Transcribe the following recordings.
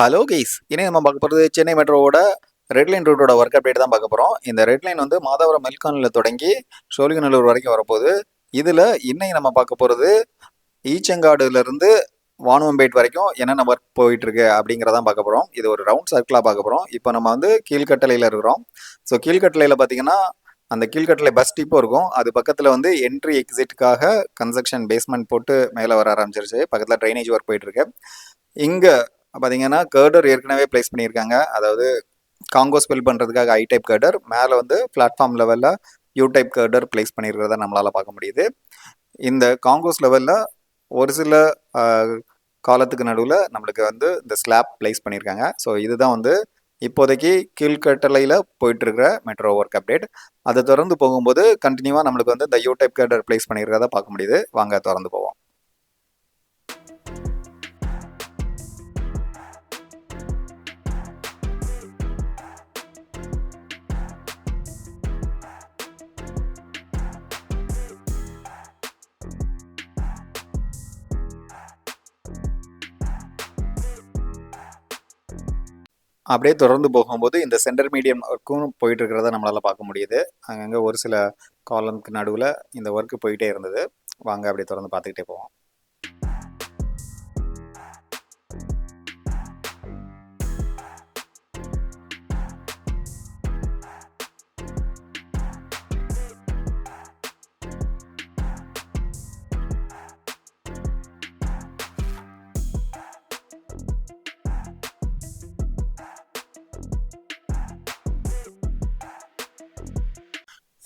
Hello guys, இனி நம்ம பார்க்க போகிறது சென்னை மெட்ரோவோட ரெட் லைன் ரூட்டோட ஒர்க் அப்டேட் தான் பார்க்க போகிறோம். இந்த ரெட் லைன் வந்து மாதவரம் மெல்கானில் தொடங்கி சோழிங்கநல்லூர் வரைக்கும் வரப்போகுது. இதில் இன்னைக்கு நம்ம பார்க்க போகிறது ஈச்சங்காடுலேருந்து வானுவம்பேட் வரைக்கும் என்னென்ன ஒர்க் போயிட்டுருக்கு அப்படிங்கிறதான் பார்க்க போகிறோம். இது ஒரு ரவுண்ட் சர்க்கிளாக பார்க்க போகிறோம். இப்போ நம்ம வந்து கீழ்கட்டளையில் இருக்கிறோம். ஸோ கீழ்கட்டளையில் பார்த்தீங்கன்னா அந்த கீழ்கட்டளை பஸ் டிப்போ இருக்கும். அது பக்கத்தில் வந்து என்ட்ரி எக்ஸிட்டுக்காக கன்ஸ்ட்ரக்ஷன் பேஸ்மெண்ட் போட்டு மேலே வர ஆரம்பிச்சிருச்சு. பக்கத்தில் ட்ரைனேஜ் ஒர்க் போயிட்டுருக்கு. இங்கே பார்த்தீங்கன்னா கேர்டர் ஏற்கனவே பிளேஸ் பண்ணியிருக்காங்க. அதாவது காங்கோ ஸ்பெல் பண்ணுறதுக்காக ஐ டைப் கேர்டர், மேலே வந்து பிளாட்ஃபார்ம் லெவலில் யூ டைப் கேர்டர் பிளேஸ் பண்ணியிருக்கிறத நம்மளால் பார்க்க முடியுது. இந்த காங்கோஸ் லெவலில் ஒரு சில காலத்துக்கு நடுவில் நம்மளுக்கு வந்து இந்த ஸ்லாப் பிளேஸ் பண்ணியிருக்காங்க. ஸோ இதுதான் வந்து இப்போதைக்கு கீழ்கட்டளையில் போயிட்டுருக்கிற மெட்ரோ ஒர்க் அப்டேட். அதை தொடர்ந்து போகும்போது கண்டினியூவாக நம்மளுக்கு வந்து இந்த யூ டைப் கேர்டர் பிளேஸ் பண்ணியிருக்கிறத பார்க்க முடியுது. வாங்க தொடர்ந்து போவோம். அப்படியே தொடர்ந்து போகும்போது இந்த சென்டர் மீடியம் ஒர்க்கும் போயிட்டு இருக்கிறத நம்மளால் பார்க்க முடியுது. அங்கங்கே ஒரு சில காலம்க்கு நடுவில் இந்த ஒர்க்கு போயிட்டே இருந்தது. வாங்க அப்படியே தொடர்ந்து பார்த்துக்கிட்டே போவோம்.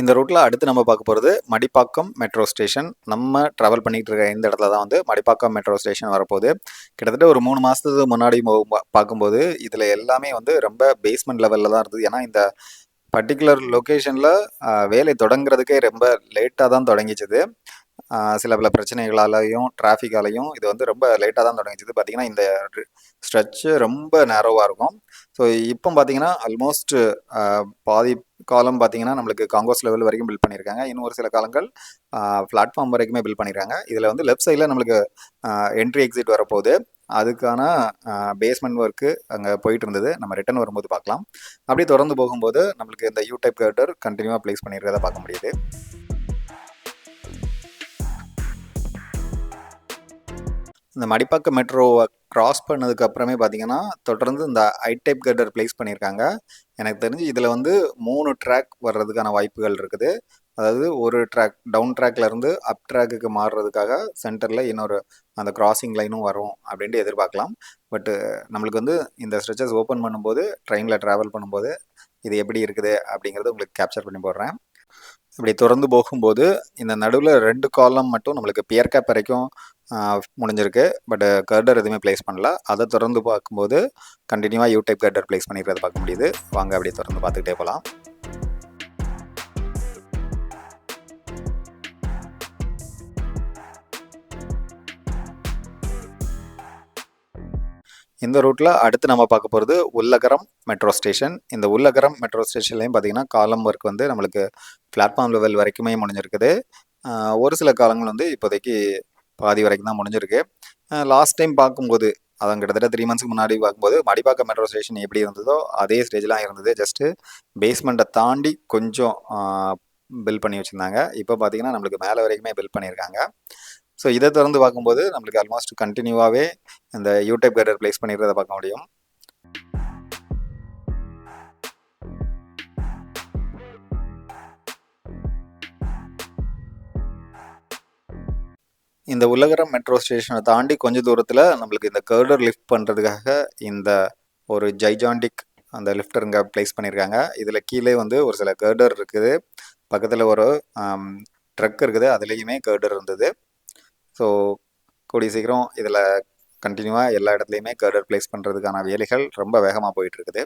இந்த ரூட்டில் அடுத்து நம்ம பார்க்க போகிறது மடிப்பாக்கம் மெட்ரோ ஸ்டேஷன். நம்ம ட்ராவல் பண்ணிகிட்டு இருக்க இந்த இடத்துல தான் வந்து மடிப்பாக்கம் மெட்ரோ ஸ்டேஷன் வரப்போகுது. கிட்டத்தட்ட ஒரு 3 மாதத்துக்கு முன்னாடி பார்க்கும்போது இதில் எல்லாமே வந்து ரொம்ப பேஸ்மெண்ட் லெவலில் தான் இருந்தது. ஏன்னா இந்த பர்டிகுலர் லொக்கேஷனில் வேலை தொடங்குறதுக்கே ரொம்ப லேட்டாக தான் தொடங்கிச்சுது. சில பல பிரச்சனைகளாலையும் டிராஃபிக்காலையும் இது வந்து ரொம்ப லேட்டாக தான் தொடங்கிச்சுது. பார்த்திங்கன்னா இந்த ஸ்ட்ரெச்சு ரொம்ப நேரோவாக இருக்கும். ஸோ இப்போ பார்த்தீங்கன்னா ஆல்மோஸ்ட் பாதி காலம் பார்த்தீங்கன்னா நம்மளுக்கு காங்கோஸ் லெவல் வரைக்கும் பில்ட் பண்ணியிருக்காங்க. இன்னும் ஒரு சில காலங்கள் பிளாட்ஃபார்ம் வரைக்குமே பில்ட் பண்ணியிருக்காங்க. இதில் வந்து லெஃப்ட் சைடில் நம்மளுக்கு என்ட்ரி எக்ஸிட் வரப்போகுது. அதுக்கான பேஸ்மெண்ட் ஒர்க்கு அங்கே போயிட்டு இருந்தது. நம்ம ரிட்டர்ன் வரும்போது பார்க்கலாம். அப்படியே தொடர்ந்து போகும்போது நம்மளுக்கு இந்த யூ டைப் கேர்டர் கண்டினியூவாக பிளேஸ் பண்ணியிருக்கிறத பார்க்க முடியுது. இந்த மடிப்பாக்கம் மெட்ரோவை கிராஸ் பண்ணதுக்கு அப்புறமே பார்த்தீங்கன்னா தொடர்ந்து இந்த ஐ டைப் கேர்டர் பிளேஸ் பண்ணியிருக்காங்க. எனக்கு தெரிஞ்சு இதில் வந்து 3 ட்ராக் வர்றதுக்கான வாய்ப்புகள் இருக்குது. அதாவது ஒரு ட்ராக் டவுன் ட்ராக்லேருந்து அப் ட்ராக்குக்கு மாறுறதுக்காக சென்டரில் இன்னொரு அந்த கிராசிங் லைனும் வரும் அப்படின்ட்டு எதிர்பார்க்கலாம். பட்டு நம்மளுக்கு வந்து இந்த ஸ்ட்ரெச்சஸ் ஓப்பன் பண்ணும்போது ட்ரெயினில் ட்ராவல் பண்ணும்போது இது எப்படி இருக்குது அப்படிங்கிறது உங்களுக்கு கேப்சர் பண்ணி போடுறேன். இப்படி தொடர்ந்து போகும்போது இந்த நடுவில் 2 காலம் மட்டும் நம்மளுக்கு பியர் கேப் வரைக்கும் முடிஞ்சிருக்கு. பட் கர்டர் எதுவுமே பிளேஸ் பண்ணல. அதை தொடர்ந்து பார்க்கும்போது கண்டினியூவாக யூ டைப் கர்டர் பிளேஸ் பண்ணிக்கிறத பார்க்க முடியுது. வாங்க அப்படியே தொடர்ந்து பார்த்துக்கிட்டே போகலாம். இந்த ரூட்டில் அடுத்து நம்ம பார்க்க போகிறது உள்ளகரம் மெட்ரோ ஸ்டேஷன். இந்த உள்ளகரம் மெட்ரோ ஸ்டேஷன்லேயும் பார்த்தீங்கன்னா காலம் ஒர்க் வந்து நம்மளுக்கு பிளாட்ஃபார்ம் லெவல் வரைக்குமே முடிஞ்சிருக்குது. ஒரு சில காலங்கள் வந்து இப்போதைக்கு பாதி வரைக்கும் தான் முடிஞ்சிருக்கு. லாஸ்ட் டைம் பார்க்கும்போது அதான் கிட்டத்தட்ட 3 மந்த்ஸ்க்கு முன்னாடி பார்க்கும்போது மடிப்பாக்கம் மெட்ரோ ஸ்டேஷன் எப்படி இருந்ததோ அதே ஸ்டேஜ்லாம் இருந்தது. ஜஸ்ட்டு பேஸ்மெண்ட்டை தாண்டி கொஞ்சம் பில்ட் பண்ணி வச்சுருந்தாங்க. இப்போ பார்த்தீங்கன்னா நம்மளுக்கு மேலே வரைக்குமே பில்ட் பண்ணியிருக்காங்க. ஸோ இதை தொடர்ந்து பார்க்கும்போது நம்மளுக்கு ஆல்மோஸ்ட் கண்டினியூவாகவே இந்த யூ டைப் கேர்டர் பிளேஸ் பண்ணிடுறத பார்க்க முடியும். இந்த உலகரம் மெட்ரோ ஸ்டேஷனை தாண்டி கொஞ்சம் தூரத்தில் நம்மளுக்கு இந்த கர்டர் லிஃப்ட் பண்ணுறதுக்காக இந்த ஒரு ஜைஜாண்டிக் அந்த லிஃப்டர் இங்கே பிளேஸ் பண்ணியிருக்காங்க. இதில் கீழே வந்து ஒரு சில கர்டர் இருக்குது. பக்கத்தில் ஒரு ட்ரக் இருக்குது, அதுலேயுமே கர்டர் இருந்தது. ஸோ கூடிய சீக்கிரம் இதில் கண்டினியூவாக எல்லா இடத்துலையுமே கர்டர் பிளேஸ் பண்ணுறதுக்கான வேலைகள் ரொம்ப வேகமாக போயிட்டுருக்குது.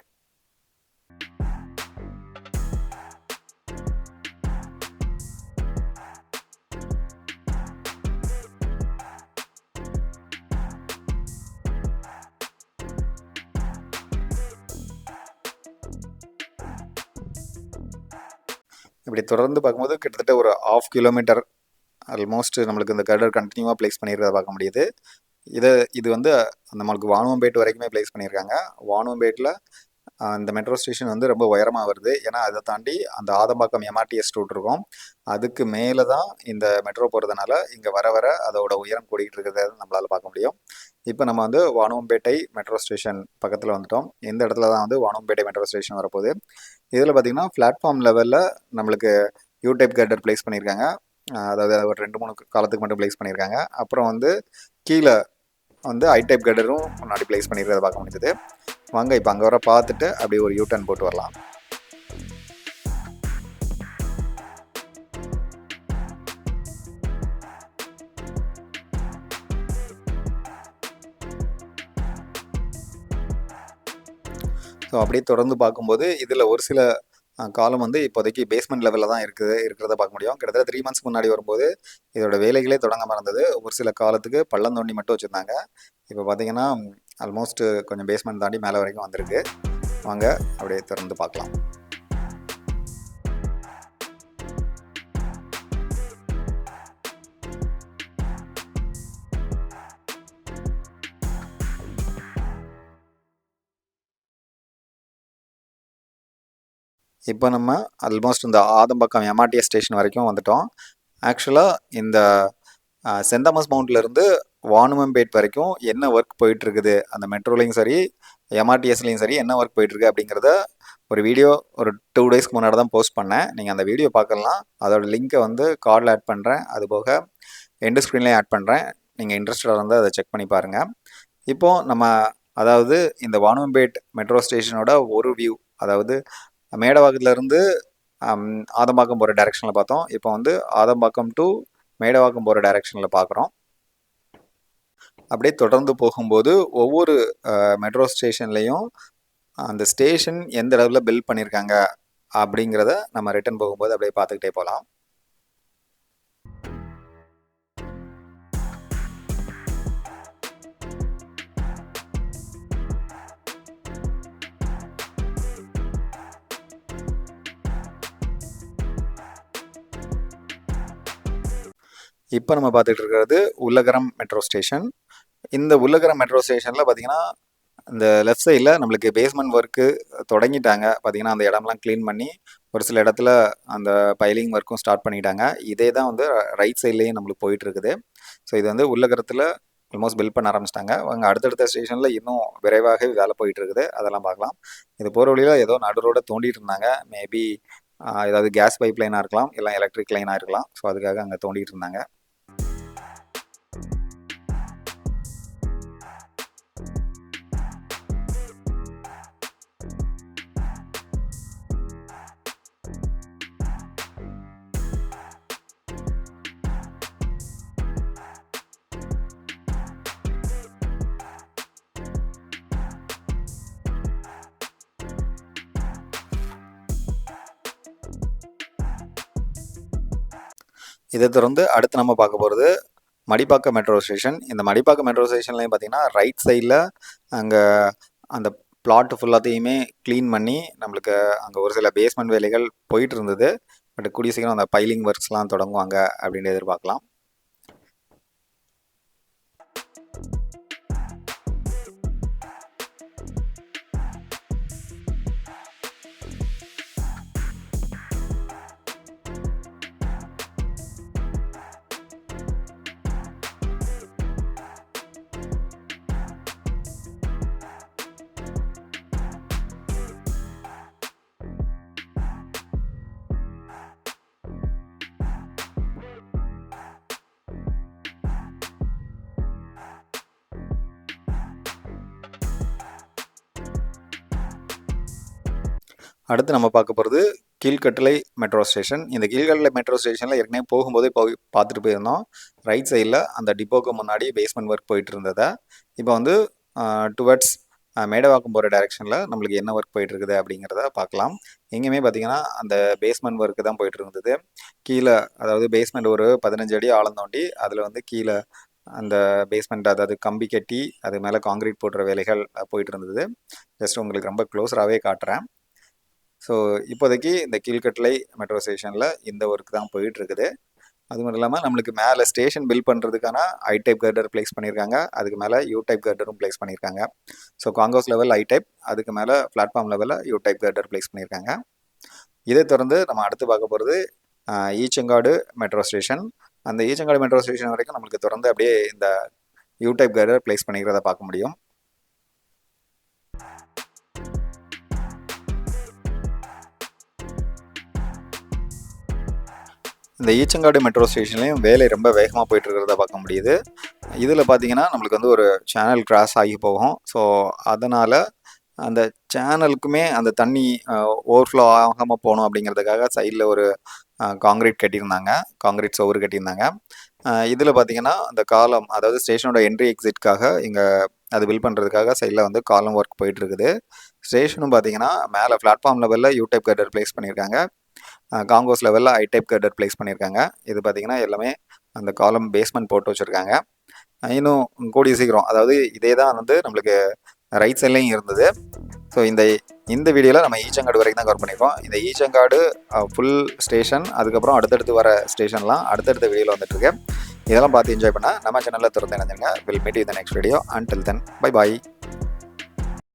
இப்படி தொடர்ந்து பார்க்கும்போது கிட்டத்தட்ட ஒரு 1/2 கிலோமீட்டர் ஆல்மோஸ்ட் நம்மளுக்கு இந்த கர்டர் கண்டினியூவாக பிளேஸ் பண்ணியிருக்கிறத பார்க்க முடியுது. இது வந்து நம்மளுக்கு வானுவம்பேட் வரைக்குமே ப்ளேஸ் பண்ணியிருக்காங்க. வானுவம்பேட்டில் இந்த மெட்ரோ ஸ்டேஷன் வந்து ரொம்ப உயரமாக வருது. ஏன்னா அதை தாண்டி அந்த ஆதம்பாக்கம் எம்ஆர்டிஎஸ் ரூட் இருக்கும். அதுக்கு மேலே தான் இந்த மெட்ரோ போகிறதுனால இங்கே வர வர அதோட உயரம் கூடிக்கிட்டு இருக்கிறத நம்மளால் பார்க்க முடியும். இப்போ நம்ம வந்து வானுவம்பேட்டை மெட்ரோ ஸ்டேஷன் பக்கத்தில் வந்துட்டோம். இந்த இடத்துல தான் வந்து வானுவம்பேட்டை மெட்ரோ ஸ்டேஷன் வரப்போகுது. இதில் பார்த்தீங்கன்னா பிளாட்ஃபார்ம் லெவலில் நம்மளுக்கு யூ டைப் கேட்டர் ப்ளேஸ் பண்ணியிருக்காங்க. அதாவது ஒரு 2-3 காலத்துக்கு மட்டும் ப்ளேஸ் பண்ணியிருக்காங்க. அப்புறம் வந்து கீழே வந்து ஐ டைப் கேட்டரும் முன்னாடி ப்ளேஸ் பண்ணியிருக்கிறத பார்க்க முடிஞ்சது. வாங்க இப்போ அங்கே வர பார்த்துட்டு அப்படியே ஒரு யூ டர்ன் போட்டு வரலாம். ஸோ அப்படியே தொடர்ந்து பார்க்கும்போது இதில் ஒரு சில காலம் வந்து இப்போதைக்கு பேஸ்மெண்ட் லெவலில் தான் இருக்கிறத பார்க்க முடியும். கிட்டத்தட்ட 3 மந்த்ஸ்க்கு முன்னாடி வரும்போது இதோட வேலைகளே தொடங்காமல் இருந்தது. ஒரு சில காலத்துக்கு பள்ளம் தோண்டி மட்டும் வச்சுருந்தாங்க. இப்போ பார்த்தீங்கன்னா ஆல்மோஸ்ட் கொஞ்சம் பேஸ்மெண்ட் தாண்டி மேலே வரைக்கும் வந்திருக்கு. வாங்க அப்படியே திறந்து பார்க்கலாம். இப்போ நம்ம ஆல்மோஸ்ட் இந்த ஆதம்பாக்கம் எம்ஆர்டிஎஸ் ஸ்டேஷன் வரைக்கும் வந்துட்டோம். ஆக்சுவலாக இந்த சென்ட் தாமஸ் மவுண்ட்லேருந்து வானுவம்பேட் வரைக்கும் என்ன ஒர்க் போயிட்டுருக்குது, அந்த மெட்ரோலையும் சரி எம்ஆர்டிஎஸ்லையும் சரி என்ன ஒர்க் போயிட்டுருக்கு அப்படிங்கிறத ஒரு வீடியோ ஒரு 2 டேஸ்க்கு முன்னாடி தான் போஸ்ட் பண்ணேன். நீங்கள் அந்த வீடியோ பார்க்கலாம். அதோட லிங்க்கை வந்து கார்டில் ஆட் பண்ணுறேன். அதுபோக எண்டு ஸ்க்ரீன்லேயும் ஆட் பண்ணுறேன். நீங்கள் இன்ட்ரெஸ்டடாக இருந்தால் அதை செக் பண்ணி பாருங்கள். இப்போது நம்ம அதாவது இந்த வானுவம்பேட் மெட்ரோ ஸ்டேஷனோட ஒரு வியூ, அதாவது மேடவாக்கத்துலேருந்து ஆதம்பாக்கம் போகிற டைரெக்ஷனில் பார்த்தோம். இப்போ வந்து ஆதம்பாக்கம் டு மேடவாக்கம் போகிற டைரெக்ஷனில் பார்க்குறோம். அப்படியே தொடர்ந்து போகும்போது ஒவ்வொரு மெட்ரோ ஸ்டேஷன்லேயும் அந்த ஸ்டேஷன் எந்த அளவில் பில்ட் பண்ணியிருக்காங்க அப்படிங்கிறத நம்ம ரிட்டர்ன் போகும்போது அப்படியே பார்த்துக்கிட்டே போகலாம். இப்போ நம்ம பார்த்துட்டு இருக்கிறது உள்ளகரம் மெட்ரோ ஸ்டேஷன். இந்த உள்ளகரம் மெட்ரோ ஸ்டேஷனில் பார்த்தீங்கன்னா இந்த லெஃப்ட் சைடில் நம்மளுக்கு பேஸ்மெண்ட் ஒர்க்கு தொடங்கிட்டாங்க. பார்த்தீங்கன்னா அந்த இடம்லாம் க்ளீன் பண்ணி ஒரு சில இடத்துல அந்த பைலிங் ஒர்க்கும் ஸ்டார்ட் பண்ணிட்டாங்க. இதே தான் வந்து ரைட் சைட்லேயும் நம்மளுக்கு போயிட்டு இருக்குது. ஸோ இது வந்து உள்ளகரத்தில் ஆல்மோஸ்ட் பில்ட் பண்ண ஆரம்பிச்சிட்டாங்க. அவங்க அடுத்தடுத்த ஸ்டேஷனில் இன்னும் விரைவாக வேலை போயிட்டு இருக்குது. அதெல்லாம் பார்க்கலாம். இது போகிற வழியில் ஏதோ நடு ரோட தோண்டிட்டு இருந்தாங்க. மேபி ஏதாவது கேஸ் பைப் லைனாக இருக்கலாம், இல்லை எலக்ட்ரிக் லைனாக இருக்கலாம். ஸோ அதுக்காக அங்கே தோண்டிட்டு இருந்தாங்க. இதை தொடர்ந்து அடுத்து நம்ம பார்க்க போகிறது மடிப்பாக்கம் மெட்ரோ ஸ்டேஷன். இந்த மடிப்பாக்கம் மெட்ரோ ஸ்டேஷன்லையும் பார்த்தீங்கன்னா ரைட் சைடில் அங்கே அந்த பிளாட் ஃபுல்லாத்தையுமே க்ளீன் பண்ணி நம்மளுக்கு அங்கே ஒரு சில பேஸ்மெண்ட் வேலைகள் போயிட்டு இருந்தது. பட் கூடிய சீக்கிரம் அந்த பைலிங் ஒர்க்ஸ்லாம் தொடங்குவாங்க அப்படின்னு எதிர்பார்க்கலாம். அடுத்து நம்ம பார்க்க போகிறது கீழ்கட்டளை மெட்ரோ ஸ்டேஷன். இந்த கீழ்கட்டளை மெட்ரோ ஸ்டேஷனில் ஏற்கனவே போகும்போதே பார்த்துட்டு போயிருந்தோம். ரைட் சைடில் அந்த டிப்போக்கு முன்னாடி பேஸ்மெண்ட் ஒர்க் போயிட்டு இருந்ததை இப்போ வந்து டுவர்ட்ஸ் மேடவாக்கம் போகிற டைரெக்ஷனில் நம்மளுக்கு என்ன ஒர்க் போயிட்டு இருக்குது அப்படிங்கிறத பார்க்கலாம். எங்கேயுமே பார்த்தீங்கன்னா அந்த பேஸ்மெண்ட் ஒர்க்கு தான் போயிட்டு இருந்தது. கீழே அதாவது பேஸ்மெண்ட் ஒரு 15 அடி ஆழம் தோண்டி அதில் வந்து கீழே அந்த பேஸ்மெண்ட் அதாவது கம்பி கட்டி அது மேலே காங்கிரீட் போடுற வேலைகள் போயிட்டு இருந்தது. ஜஸ்ட் உங்களுக்கு ரொம்ப க்ளோஸராகவே காட்டுறேன். ஸோ இப்போதைக்கு இந்த கீழ்கட்டளை மெட்ரோ ஸ்டேஷனில் இந்த ஒர்க் தான் போயிட்டு இருக்குது. அது மட்டும் இல்லாமல் நம்மளுக்கு மேலே ஸ்டேஷன் பில்ட் பண்ணுறதுக்கான ஐ டைப் கர்டர் பிளேஸ் பண்ணியிருக்காங்க. அதுக்கு மேலே யூ டைப் கர்டரும் பிளேஸ் பண்ணியிருக்காங்க. ஸோ காங்கோஸ் லெவல் ஐ டைப், அதுக்கு மேலே பிளாட்ஃபார்ம் லெவலில் யூ டைப் கர்டர் பிளேஸ் பண்ணியிருக்காங்க. இதை தொடர்ந்து நம்ம அடுத்து பார்க்க போகிறது ஈச்சங்காடு மெட்ரோ ஸ்டேஷன். அந்த ஈச்சங்காடு மெட்ரோ ஸ்டேஷன் வரைக்கும் நம்மளுக்கு தொடர்ந்து அப்படியே இந்த யூ டைப் கர்டர் பிளேஸ் பண்ணிக்கிறத பார்க்க முடியும். இந்த ஈச்சங்காடு மெட்ரோ ஸ்டேஷன்லேயும் வேலை ரொம்ப வேகமாக போயிட்டு இருக்கிறத பார்க்க முடியுது. இதில் பார்த்தீங்கன்னா நம்மளுக்கு வந்து ஒரு சேனல் கிராஸ் ஆகி போகும். ஸோ அதனால் அந்த சேனலுக்குமே அந்த தண்ணி ஓவர்ஃப்ளோ ஆகாமல் போகணும் அப்படிங்கிறதுக்காக சைடில் ஒரு காங்கிரீட் கட்டியிருந்தாங்க, காங்கிரீட் சுவர் கட்டியிருந்தாங்க. இதில் பார்த்தீங்கன்னா அந்த காலம், அதாவது ஸ்டேஷனோட என்ட்ரி எக்ஸிட்காக இங்கே அது பில் பண்ணுறதுக்காக சைடில் வந்து காலம் ஒர்க் போயிட்டு இருக்குது. ஸ்டேஷனும் பார்த்தீங்கன்னா மேலே பிளாட்ஃபார்ம் லெவலில் யூ டைப் கர்டர் பிளேஸ் பண்ணியிருக்காங்க, காங்கோஸ் லெவலில் ஐ டைப் கர்டர் பிளேஸ் பண்ணியிருக்காங்க. இது பார்த்தீங்கன்னா எல்லாமே அந்த காலம் பேஸ்மெண்ட் போட்டு வச்சுருக்காங்க. இன்னும் கூடிய சீக்கிரம், அதாவது இதே தான் வந்து நம்மளுக்கு ரைட் சைட்லேயும் இருந்தது. ஸோ இந்த வீடியோவில் நம்ம ஈச்சங்காடு வரைக்கும் தான் கவர் பண்ணியிருக்கோம். இந்த ஈச்சங்காடு ஃபுல் ஸ்டேஷன், அதுக்கப்புறம் அடுத்தடுத்து வர ஸ்டேஷன்லாம் அடுத்தடுத்த வீடியோவில் வந்துட்டுருக்கு. இதெல்லாம் பார்த்து என்ஜாய் பண்ணால் நம்ம சேனலில் திறந்து இணைஞ்சுங்க. Will meet you the next video. Until then bye bye.